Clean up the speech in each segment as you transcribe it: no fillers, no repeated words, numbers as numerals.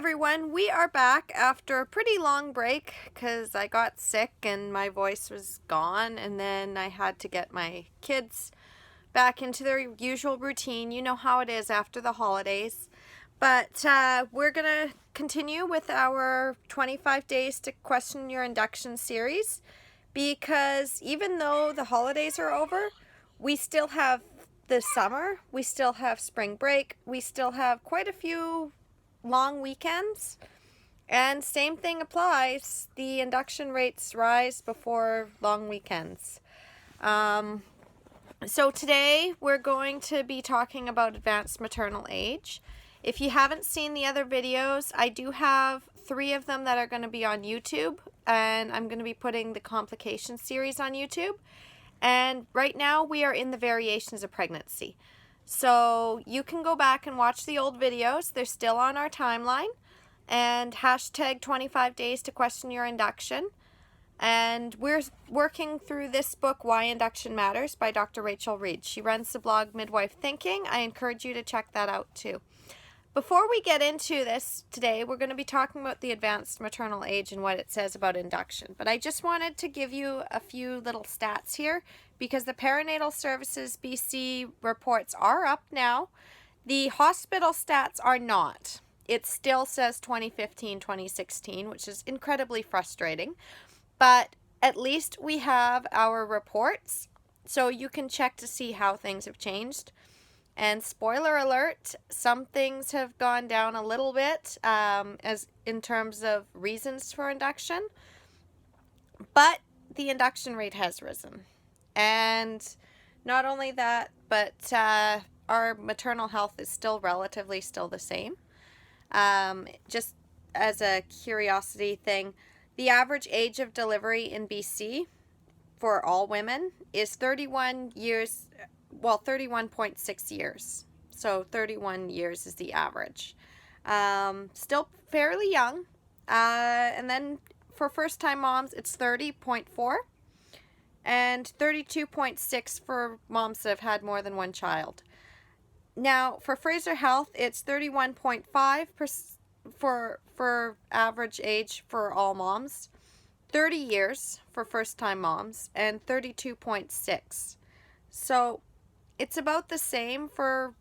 everyone, we are back after a pretty long break because I got sick and my voice was gone, and then I had to get my kids back into their usual routine. You know how it is after the holidays. But we're going to continue with our 25 Days to Question Your Induction series, because even though the holidays are over, we still have the summer, we still have spring break, we still have quite a few long weekends, and same thing applies. The induction rates rise before long weekends. So today we're going to be talking about advanced maternal age. If you haven't seen the other videos, I do have 3 of them that are going to be on YouTube, and I'm going to be putting the complication series on YouTube. And right now we are in the variations of pregnancy. So you can go back and watch the old videos. They're still on our timeline. And hashtag 25 Days to Question Your Induction. And we're working through this book, Why Induction Matters, by Dr. Rachel Reed. She runs the blog Midwife Thinking. I encourage you to check that out too. Before we get into this today, we're going to be talking about the advanced maternal age and what it says about induction. But I just wanted to give you a few little stats here, because the Perinatal Services BC reports are up now. The hospital stats are not. It still says 2015, 2016, which is incredibly frustrating. But at least we have our reports, so you can check to see how things have changed. And spoiler alert, some things have gone down a little bit as in terms of reasons for induction, but the induction rate has risen. And not only that, but our maternal health is still relatively the same. Just as a curiosity thing, the average age of delivery in BC for all women is 31 years. Well, 31.6 years. So 31 years is the average. Still fairly young. And then for first-time moms, it's 30.4. And 32.6 for moms that have had more than one child. Now, for Fraser Health, it's 31.5 for average age for all moms. 30 years for first-time moms. And 32.6. So it's about the same for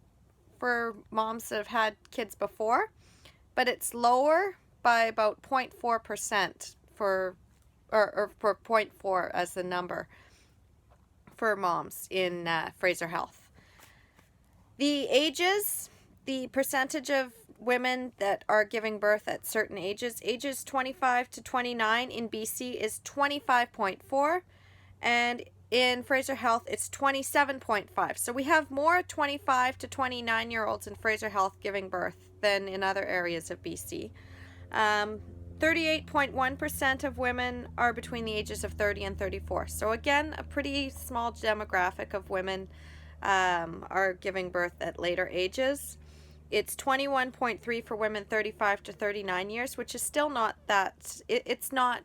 moms that have had kids before, but it's lower by about 0.4% for 0.4 as the number for moms in Fraser Health. The ages, the percentage of women that are giving birth at certain ages 25 to 29 in BC is 25.4, and in Fraser Health, it's 27.5. So we have more 25 to 29-year-olds in Fraser Health giving birth than in other areas of BC. 38.1% of women are between the ages of 30 and 34. So again, a pretty small demographic of women are giving birth at later ages. It's 21.3 for women 35 to 39 years, which is still not that, it's not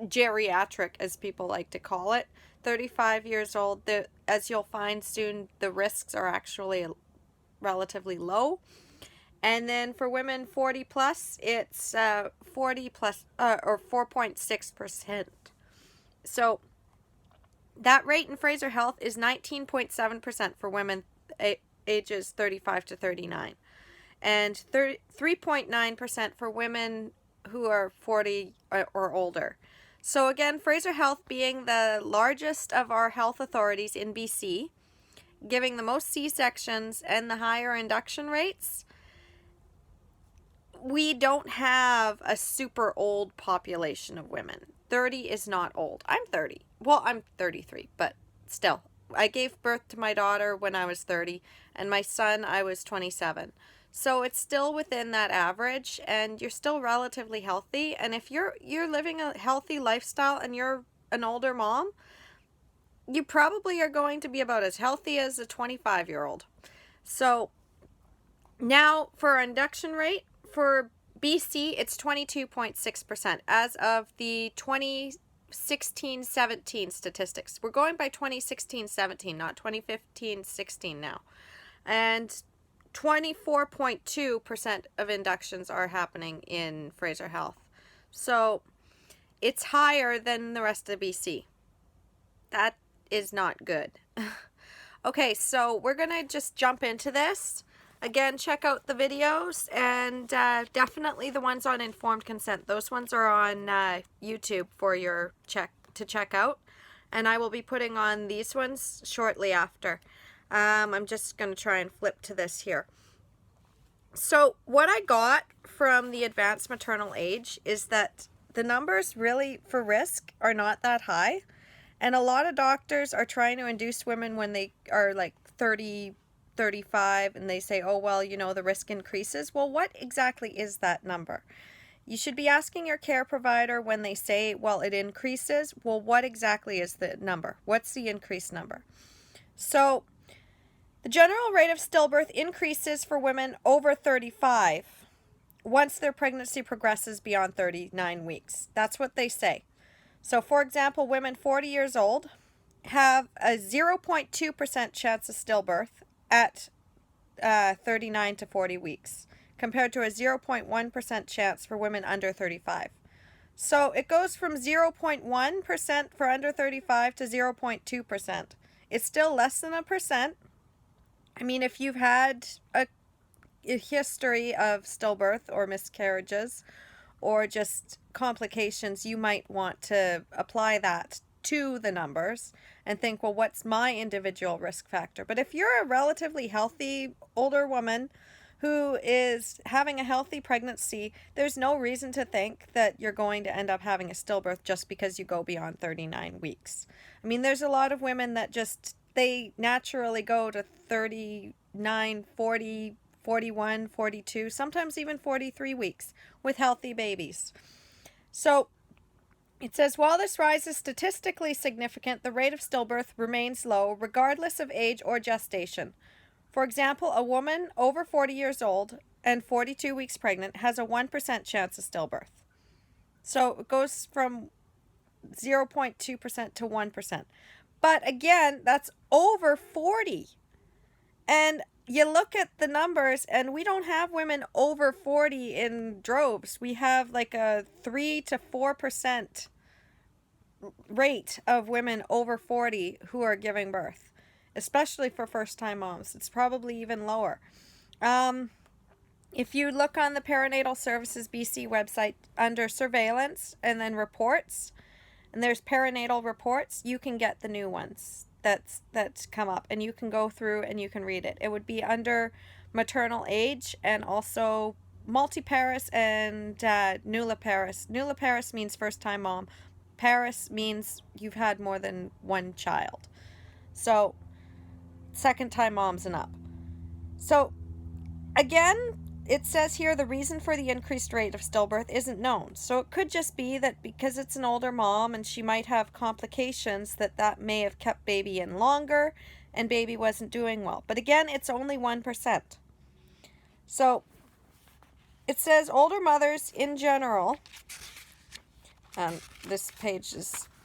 geriatric as people like to call it. 35 years old, as you'll find soon, the risks are actually relatively low. And then for women 40 plus, it's 40 plus or 4.6%. So that rate in Fraser Health is 19.7% for women ages 35 to 39, and 3.9% for women who are 40 or older. So again, Fraser Health being the largest of our health authorities in BC, giving the most C-sections and the higher induction rates, we don't have a super old population of women. 30 is not old. I'm 30. Well, I'm 33, but still. I gave birth to my daughter when I was 30, and my son I was 27. So it's still within that average, and you're still relatively healthy. And if you're living a healthy lifestyle and you're an older mom, you probably are going to be about as healthy as a 25-year-old. So now for our induction rate, for BC, it's 22.6% as of the 2016-17 statistics. We're going by 2016-17, not 2015-16 now. And 24.2% of inductions are happening in Fraser Health. So it's higher than the rest of BC. That is not good. Okay, so we're going to just jump into this. Again, check out the videos, and definitely the ones on informed consent. Those ones are on YouTube for your check out. And I will be putting on these ones shortly after. I'm just going to try and flip to this here. So what I got from the advanced maternal age is that the numbers really for risk are not that high. And a lot of doctors are trying to induce women when they are like 30, 35, and they say, oh, well, you know, the risk increases. Well, what exactly is that number? You should be asking your care provider when they say, well, it increases. Well, what exactly is the number? What's the increased number? So the general rate of stillbirth increases for women over 35 once their pregnancy progresses beyond 39 weeks. That's what they say. So, for example, women 40 years old have a 0.2% chance of stillbirth at 39 to 40 weeks, compared to a 0.1% chance for women under 35. So it goes from 0.1% for under 35 to 0.2%. It's still less than a percent. I mean, if you've had a history of stillbirth or miscarriages or just complications, you might want to apply that to the numbers and think, well, what's my individual risk factor? But if you're a relatively healthy older woman who is having a healthy pregnancy, there's no reason to think that you're going to end up having a stillbirth just because you go beyond 39 weeks. I mean, there's a lot of women that just, they naturally go to 39, 40, 41, 42, sometimes even 43 weeks with healthy babies. So it says, while this rise is statistically significant, the rate of stillbirth remains low regardless of age or gestation. For example, a woman over 40 years old and 42 weeks pregnant has a 1% chance of stillbirth. So it goes from 0.2% to 1%. But again, that's over 40. And you look at the numbers, and we don't have women over 40 in droves. We have like a 3 to 4% rate of women over 40 who are giving birth, especially for first-time moms. It's probably even lower. If you look on the Perinatal Services BC website under surveillance and then reports, and there's perinatal reports, you can get the new ones that's come up, and you can go through and you can read it. It would be under maternal age and also multiparous and nulliparous. Nulliparous means first-time mom. Parous means you've had more than one child. So second-time moms and up. So again, it says here the reason for the increased rate of stillbirth isn't known. So it could just be that because it's an older mom and she might have complications, that may have kept baby in longer and baby wasn't doing well. But again, it's only 1%. So it says older mothers in general, this page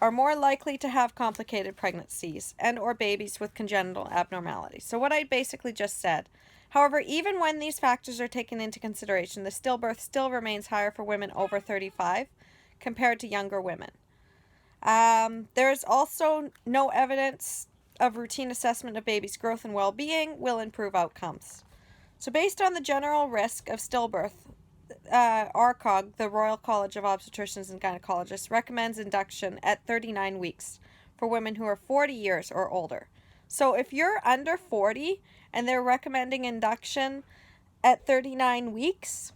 are more likely to have complicated pregnancies and or babies with congenital abnormalities. So what I basically just said. However, even when these factors are taken into consideration, the stillbirth still remains higher for women over 35 compared to younger women. There's also no evidence of routine assessment of baby's growth and well-being will improve outcomes. So based on the general risk of stillbirth, RCOG, the Royal College of Obstetricians and Gynecologists, recommends induction at 39 weeks for women who are 40 years or older. So if you're under 40 and they're recommending induction at 39 weeks,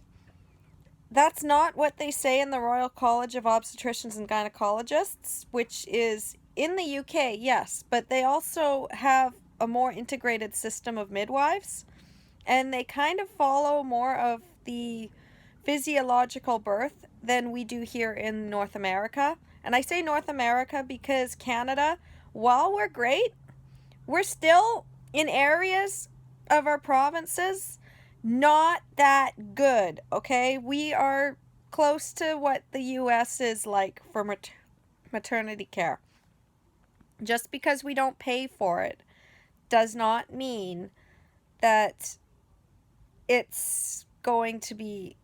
that's not what they say in the Royal College of Obstetricians and Gynecologists, which is in the UK, yes, but they also have a more integrated system of midwives, and they kind of follow more of the physiological birth than we do here in North America. And I say North America because Canada, while we're great, we're still in areas of our provinces not that good, okay? We are close to what the U.S. is like for maternity care. Just because we don't pay for it does not mean that it's going to be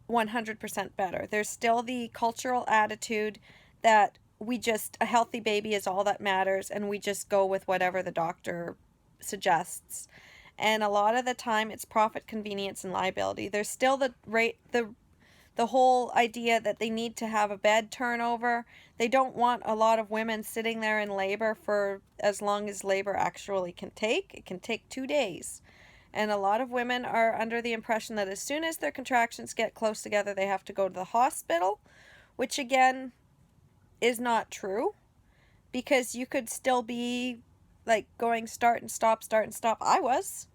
100% better. There's still the cultural attitude that a healthy baby is all that matters, and we just go with whatever the doctor suggests. And a lot of the time it's profit, convenience, and liability. There's still the whole idea that they need to have a bed turnover. They don't want a lot of women sitting there in labor for as long as labor actually can take. It can take 2 days. And a lot of women are under the impression that as soon as their contractions get close together, they have to go to the hospital, which again is not true, because you could still be like going start and stop. I was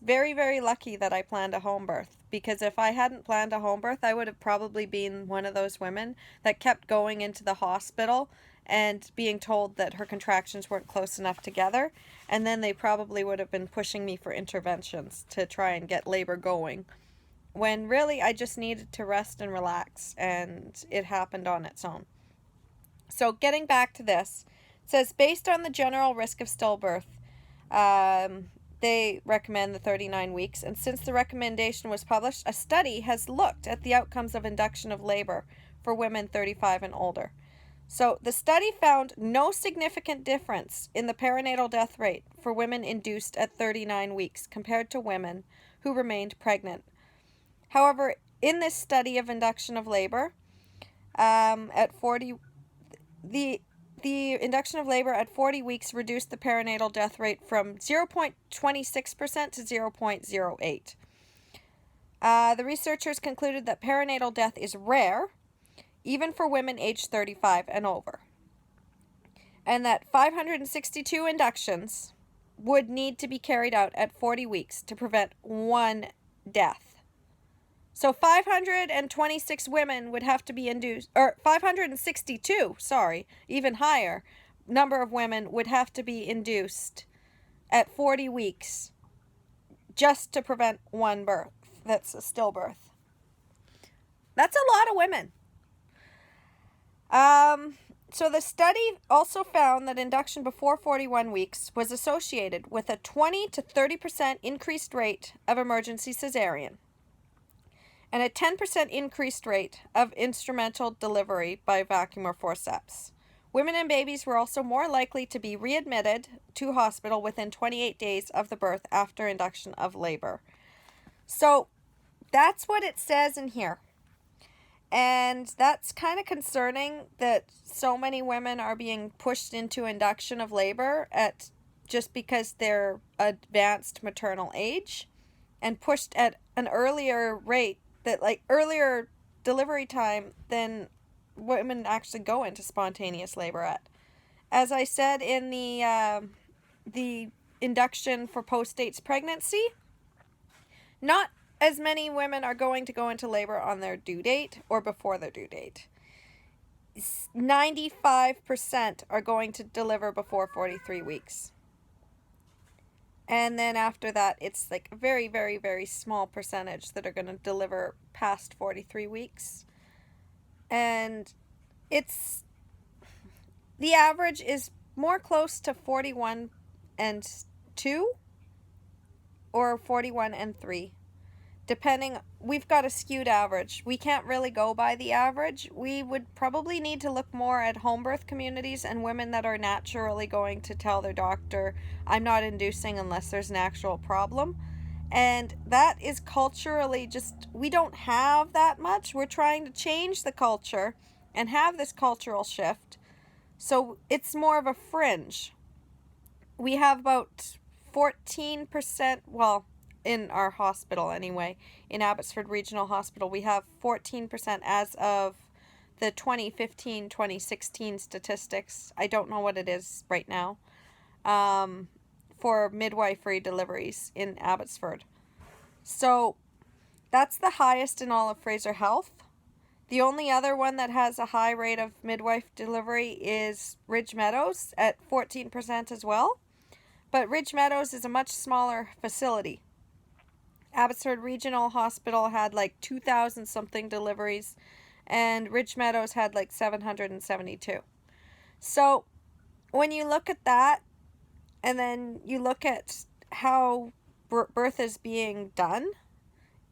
very, very lucky that I planned a home birth, because if I hadn't planned a home birth, I would have probably been one of those women that kept going into the hospital and being told that her contractions weren't close enough together, and then they probably would have been pushing me for interventions to try and get labor going, when really I just needed to rest and relax, and it happened on its own. So getting back to this, it says, based on the general risk of stillbirth, they recommend the 39 weeks, and since the recommendation was published, a study has looked at the outcomes of induction of labor for women 35 and older. So the study found no significant difference in the perinatal death rate for women induced at 39 weeks compared to women who remained pregnant. However, in this study of induction of labor, the induction of labor at 40 weeks reduced the perinatal death rate from 0.26% to 0.08. The researchers concluded that perinatal death is rare, even for women aged 35 and over, and that 562 inductions would need to be carried out at 40 weeks to prevent one death. So 526 women would have to be induced, or 562, even higher number of women would have to be induced at 40 weeks just to prevent one birth. That's a stillbirth. That's a lot of women. So the study also found that induction before 41 weeks was associated with a 20 to 30% increased rate of emergency cesarean and a 10% increased rate of instrumental delivery by vacuum or forceps. Women and babies were also more likely to be readmitted to hospital within 28 days of the birth after induction of labor. So that's what it says in here. And that's kind of concerning that so many women are being pushed into induction of labor just because they're advanced maternal age, and pushed at an earlier rate, that like earlier delivery time than women actually go into spontaneous labor at. As I said in the induction for post-dates pregnancy, not as many women are going to go into labor on their due date or before their due date. 95% are going to deliver before 43 weeks. And then after that, it's like a very, very, very small percentage that are going to deliver past 43 weeks. And the average is more close to 41 and 2 or 41 and 3. We've got a skewed average. We can't really go by the average. We would probably need to look more at home birth communities and women that are naturally going to tell their doctor, I'm not inducing unless there's an actual problem. And that is culturally we don't have that much. We're trying to change the culture and have this cultural shift. So it's more of a fringe. We have about 14%, in our hospital anyway, in Abbotsford Regional Hospital, we have 14% as of the 2015-2016 statistics. I don't know what it is right now, for midwifery deliveries in Abbotsford. So that's the highest in all of Fraser Health. The only other one that has a high rate of midwife delivery is Ridge Meadows at 14% as well. But Ridge Meadows is a much smaller facility. Abbotsford Regional Hospital had like 2,000 something deliveries, and Ridge Meadows had like 772. So when you look at that, and then you look at how birth is being done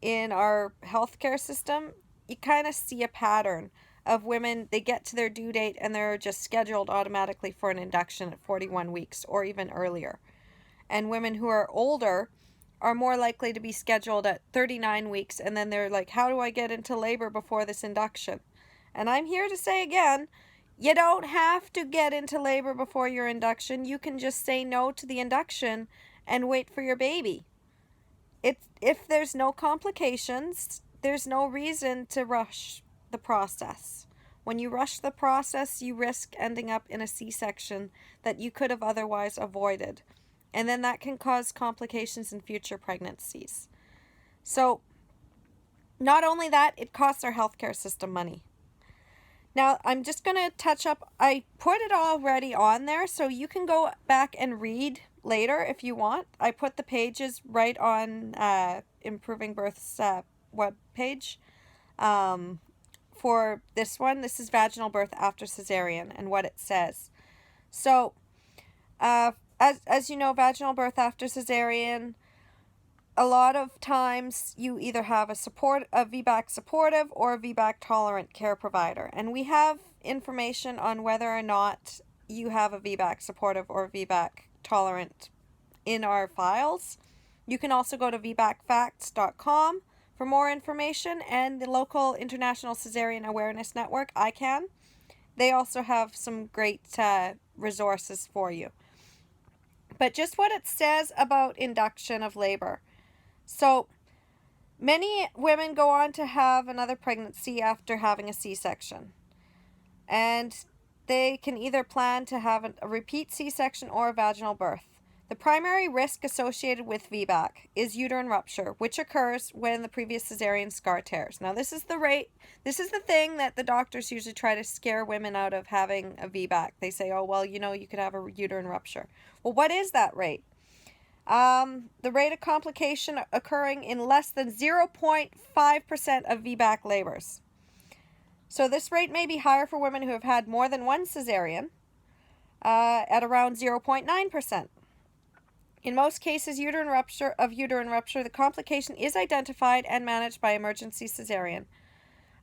in our healthcare system, you kind of see a pattern of women, they get to their due date and they're just scheduled automatically for an induction at 41 weeks or even earlier. And women who are older are more likely to be scheduled at 39 weeks, and then they're like, how do I get into labor before this induction? And I'm here to say again, you don't have to get into labor before your induction. You can just say no to the induction and wait for your baby. If there's no complications, there's no reason to rush the process. When you rush the process, you risk ending up in a C-section that you could have otherwise avoided. And then that can cause complications in future pregnancies. So, not only that, it costs our healthcare system money. Now, I'm just going to touch up, I put it already on there, so you can go back and read later if you want. I put the pages right on Improving Birth's webpage for this one. This is Vaginal Birth After Cesarean and what it says. So, as you know, vaginal birth after cesarean, a lot of times you either have a VBAC supportive or a VBAC tolerant care provider. And we have information on whether or not you have a VBAC supportive or VBAC tolerant in our files. You can also go to vbacfacts.com for more information, and the local International Cesarean Awareness Network, ICAN. They also have some great resources for you. But just what it says about induction of labor. So, many women go on to have another pregnancy after having a C-section. And they can either plan to have a repeat C-section or a vaginal birth. The primary risk associated with VBAC is uterine rupture, which occurs when the previous cesarean scar tears. Now, this is the thing that the doctors usually try to scare women out of having a VBAC. They say, oh, well, you know, you could have a uterine rupture. Well, what is that rate? The rate of complication occurring in less than 0.5% of VBAC labors. So this rate may be higher for women who have had more than one cesarean, at around 0.9%. In most cases, uterine rupture, the complication is identified and managed by emergency cesarean.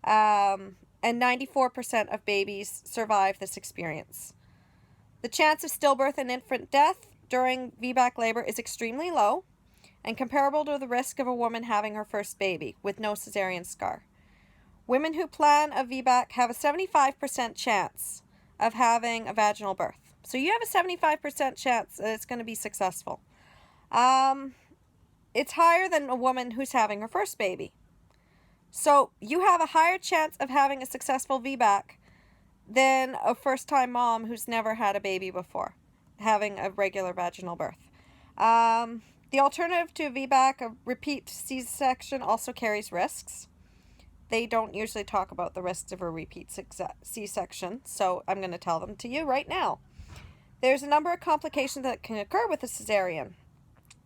And 94% of babies survive this experience. The chance of stillbirth and infant death during VBAC labor is extremely low and comparable to the risk of a woman having her first baby with no cesarean scar. Women who plan a VBAC have a 75% chance of having a vaginal birth. So you have a 75% chance that it's going to be successful. It's higher than a woman who's having her first baby. So you have a higher chance of having a successful VBAC than a first-time mom who's never had a baby before, having a regular vaginal birth. The alternative to a VBAC, a repeat C-section, also carries risks. They don't usually talk about the risks of a repeat C-section, so I'm going to tell them to you right now. There's a number of complications that can occur with a cesarean,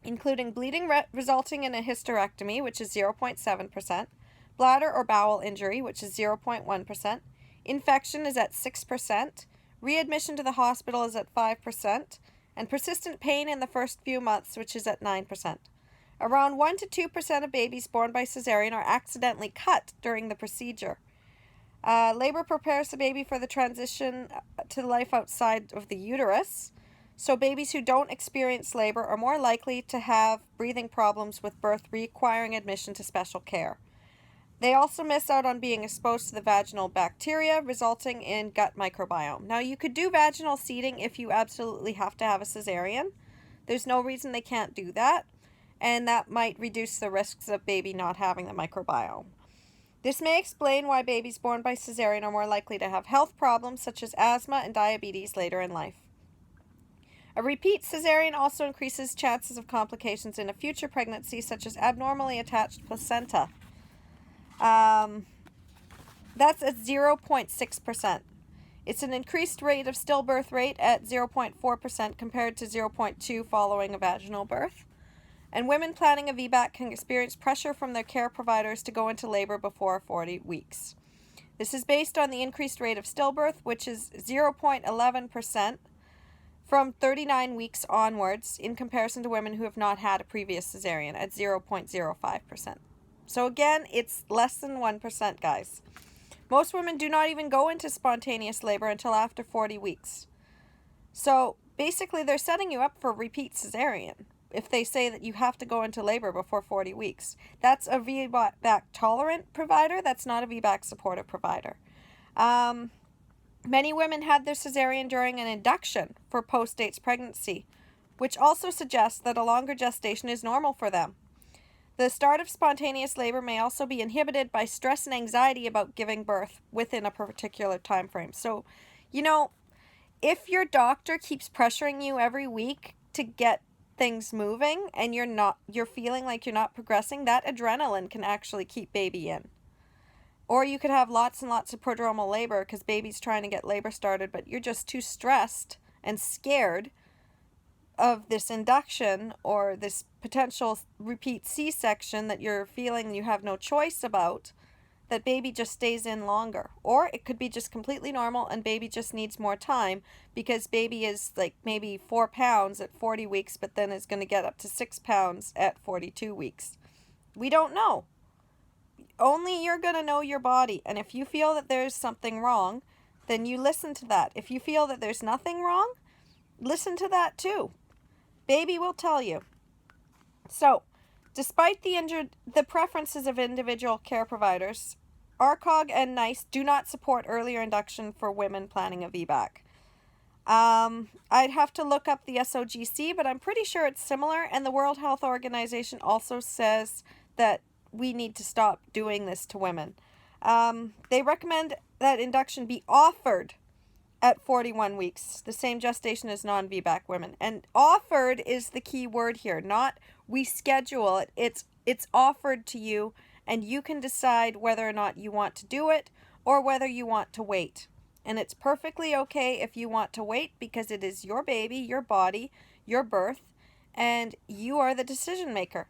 including bleeding resulting in a hysterectomy, which is 0.7%, bladder or bowel injury, which is 0.1%, infection is at 6%, readmission to the hospital is at 5%, and persistent pain in the first few months, which is at 9%. Around 1 to 2% of babies born by cesarean are accidentally cut during the procedure. Labor prepares the baby for the transition to life outside of the uterus. So babies who don't experience labor are more likely to have breathing problems with birth, requiring admission to special care. They also miss out on being exposed to the vaginal bacteria, resulting in gut microbiome. Now, you could do vaginal seeding if you absolutely have to have a cesarean. There's no reason they can't do that, and that might reduce the risks of baby not having the microbiome. This may explain why babies born by cesarean are more likely to have health problems such as asthma and diabetes later in life. A repeat cesarean also increases chances of complications in a future pregnancy, such as abnormally attached placenta. That's at 0.6%. It's an increased rate of stillbirth rate at 0.4% compared to 0.2% following a vaginal birth. And women planning a VBAC can experience pressure from their care providers to go into labor before 40 weeks. This is based on the increased rate of stillbirth, which is 0.11% from 39 weeks onwards in comparison to women who have not had a previous cesarean at 0.05%. So again, it's less than 1%, guys. Most women do not even go into spontaneous labor until after 40 weeks. So basically, they're setting you up for repeat cesarean if they say that you have to go into labor before 40 weeks. That's a VBAC tolerant provider. That's not a VBAC supportive provider. Many women had their cesarean during an induction for post-dates pregnancy, which also suggests that a longer gestation is normal for them. The start of spontaneous labor may also be inhibited by stress and anxiety about giving birth within a particular time frame. So, you know, if your doctor keeps pressuring you every week to get things moving and you're feeling like you're not progressing, that adrenaline can actually keep baby in. Or you could have lots and lots of prodromal labor because baby's trying to get labor started, but you're just too stressed and scared of this induction or this potential repeat C-section that you're feeling you have no choice about, that baby just stays in longer. Or it could be just completely normal and baby just needs more time because baby is like maybe 4 pounds at 40 weeks, but then is going to get up to 6 pounds at 42 weeks. We don't know. Only you're going to know your body. And if you feel that there's something wrong, then you listen to that. If you feel that there's nothing wrong, listen to that too. Baby will tell you. So, despite the preferences of individual care providers, ARCOG and NICE do not support earlier induction for women planning a VBAC. I'd have to look up the SOGC, but I'm pretty sure it's similar, and the World Health Organization also says that we need to stop doing this to women. They recommend that induction be offered at 41 weeks, the same gestation as non-VBAC women. And offered is the key word here, not we schedule it. It's offered to you, and you can decide whether or not you want to do it or whether you want to wait. And it's perfectly okay if you want to wait because it is your baby, your body, your birth, and you are the decision maker.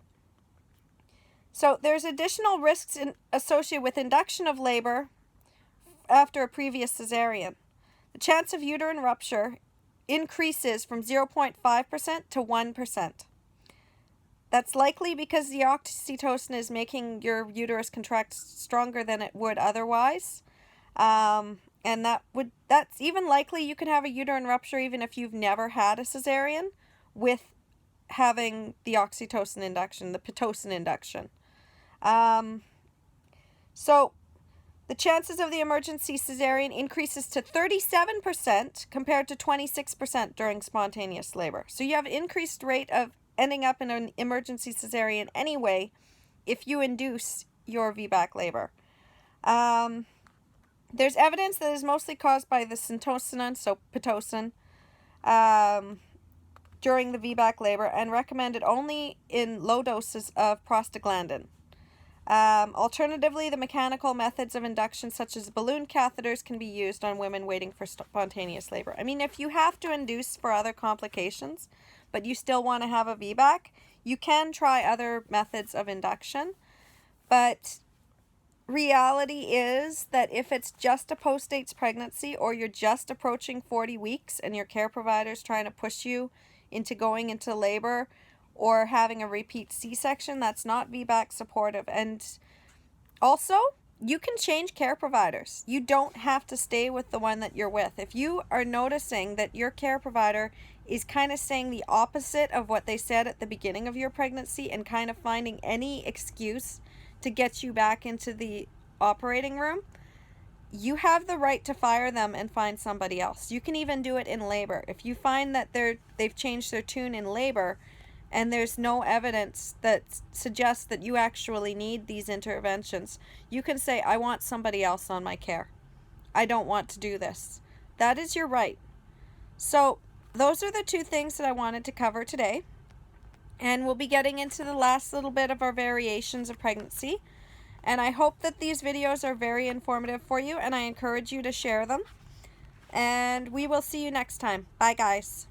So there's additional risks associated with induction of labor after a previous cesarean. The chance of uterine rupture increases from 0.5% to 1%. That's likely because the oxytocin is making your uterus contract stronger than it would otherwise. And that's even likely you can have a uterine rupture even if you've never had a cesarean with having the oxytocin induction, the Pitocin induction. So the chances of the emergency cesarean increases to 37% compared to 26% during spontaneous labor. So you have an increased rate of ending up in an emergency cesarean anyway if you induce your VBAC labor. There's evidence that is mostly caused by the syntocinon, so Pitocin, during the VBAC labor, and recommended only in low doses of prostaglandin. Alternatively, the mechanical methods of induction, such as balloon catheters, can be used on women waiting for spontaneous labor. I mean, if you have to induce for other complications, but you still want to have a VBAC, you can try other methods of induction. But reality is that if it's just a post-dates pregnancy or you're just approaching 40 weeks and your care provider's trying to push you into going into labor or having a repeat C-section, that's not VBAC supportive. And also, you can change care providers. You don't have to stay with the one that you're with. If you are noticing that your care provider is kind of saying the opposite of what they said at the beginning of your pregnancy and kind of finding any excuse to get you back into the operating room, you have the right to fire them and find somebody else. You can even do it in labor. If you find that they've changed their tune in labor and there's no evidence that suggests that you actually need these interventions, you can say, I want somebody else on my care. I don't want to do this. That is your right. So those are the two things that I wanted to cover today. And we'll be getting into the last little bit of our variations of pregnancy. And I hope that these videos are very informative for you, and I encourage you to share them. And we will see you next time. Bye, guys.